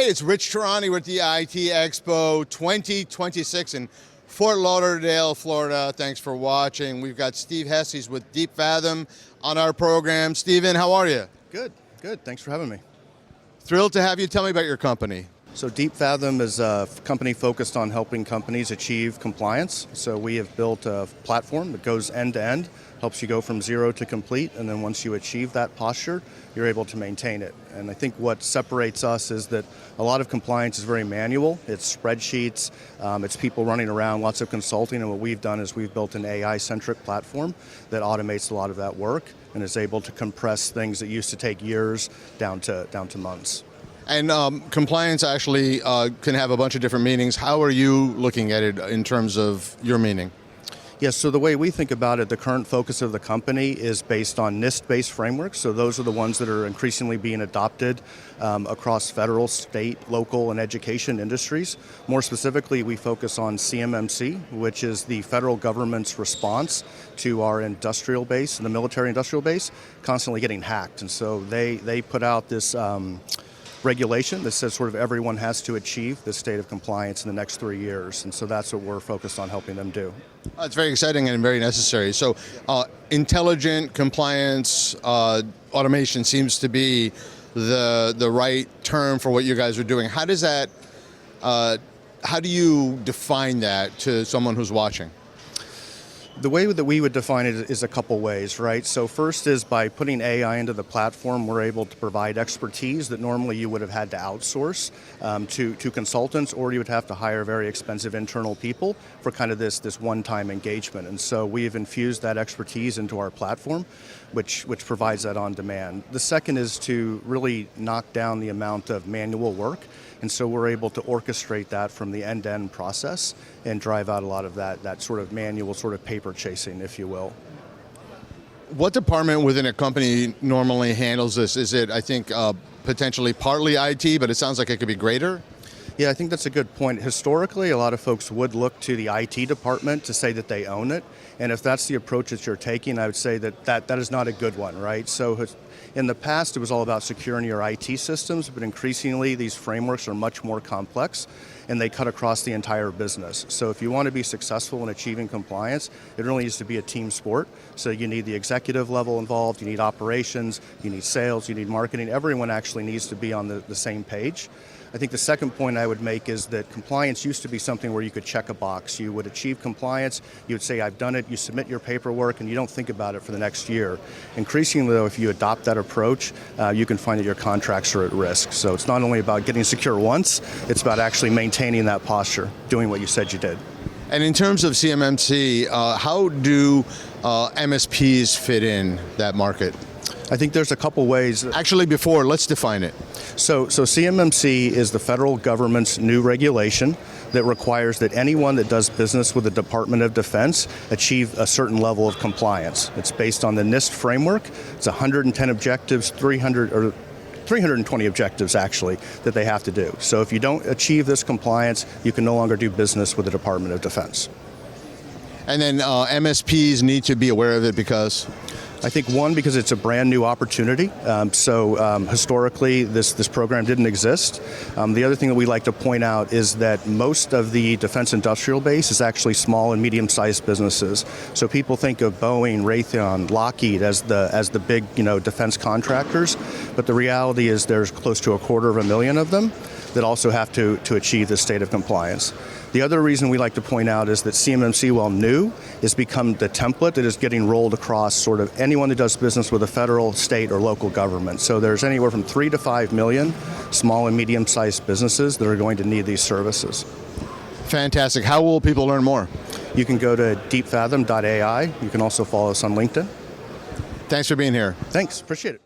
Hey, it's Rich Tehrani with the IT Expo 2026 in Fort Lauderdale, Florida. Thanks for watching. We've got Steve Hess, he's with Fathom on our program. Steven, how are you? Good. Thanks for having me. Thrilled to have you. Tell me about your company. So Fathom is a company focused on helping companies achieve compliance. So we have built a platform that goes end to end, helps you go from zero to complete, and then once you achieve that posture, you're able to maintain it. And I think what separates us is that a lot of compliance is very manual. It's spreadsheets, it's people running around, lots of consulting, and what we've done is we've built an AI-centric platform that automates a lot of that work and is able to compress things that used to take years down to months. And compliance actually can have a bunch of different meanings. How are you looking at it in terms of your meaning? Yes, so the way we think about it, the current focus of the company is based on NIST-based frameworks. So those are the ones that are increasingly being adopted across federal, state, local, and education industries. More specifically, we focus on CMMC, which is the federal government's response to our industrial base, and the military industrial base, constantly getting hacked. And so they put out this regulation that says sort of everyone has to achieve this state of compliance in the next 3 years. And so that's what we're focused on helping them do. It's very exciting and very necessary. So intelligent compliance automation seems to be the right term for what you guys are doing. How does that, how do you define that to someone who's watching? The way that we would define it is a couple ways, right? So first is by putting AI into the platform, we're able to provide expertise that normally you would have had to outsource to consultants, or you would have to hire very expensive internal people for kind of this one-time engagement. And so we've infused that expertise into our platform, which provides that on demand. The second is to really knock down the amount of manual work. And so we're able to orchestrate that from the end-to-end process and drive out a lot of that sort of manual sort of paper chasing, if you will. What department within a company normally handles this? Is it, I think, potentially partly IT, but it sounds like it could be greater? Yeah, I think that's a good point. Historically, a lot of folks would look to the IT department to say that they own it. And if that's the approach that you're taking, I would say that is not a good one, right? So in the past, it was all about securing your IT systems, but increasingly these frameworks are much more complex and they cut across the entire business. So if you want to be successful in achieving compliance, it really needs to be a team sport. So you need the executive level involved, you need operations, you need sales, you need marketing. Everyone actually needs to be on the same page. I think the second point I would make is that compliance used to be something where you could check a box. You would achieve compliance, you would say, I've done it, you submit your paperwork, and you don't think about it for the next year. Increasingly, though, if you adopt that approach, you can find that your contracts are at risk. So it's not only about getting secure once, it's about actually maintaining that posture, doing what you said you did. And in terms of CMMC, how do MSPs fit in that market? I think there's a couple ways. Actually, let's define it. So CMMC is the federal government's new regulation that requires that anyone that does business with the Department of Defense achieve a certain level of compliance. It's based on the NIST framework. It's 110 objectives, 320 objectives actually that they have to do. So if you don't achieve this compliance, you can no longer do business with the Department of Defense. And then MSPs need to be aware of it because? I think one, because it's a brand new opportunity. Historically, this program didn't exist. The other thing that we like to point out is that most of the defense industrial base is actually small and medium-sized businesses. So people think of Boeing, Raytheon, Lockheed as the big defense contractors, but the reality is there's close to 250,000 of them that also have to achieve this state of compliance. The other reason we like to point out is that CMMC, while new, has become the template that is getting rolled across sort of anyone that does business with a federal, state, or local government. So there's anywhere from 3 to 5 million small and medium-sized businesses that are going to need these services. Fantastic. How will people learn more? You can go to deepfathom.ai. You can also follow us on LinkedIn. Thanks for being here. Thanks. Appreciate it.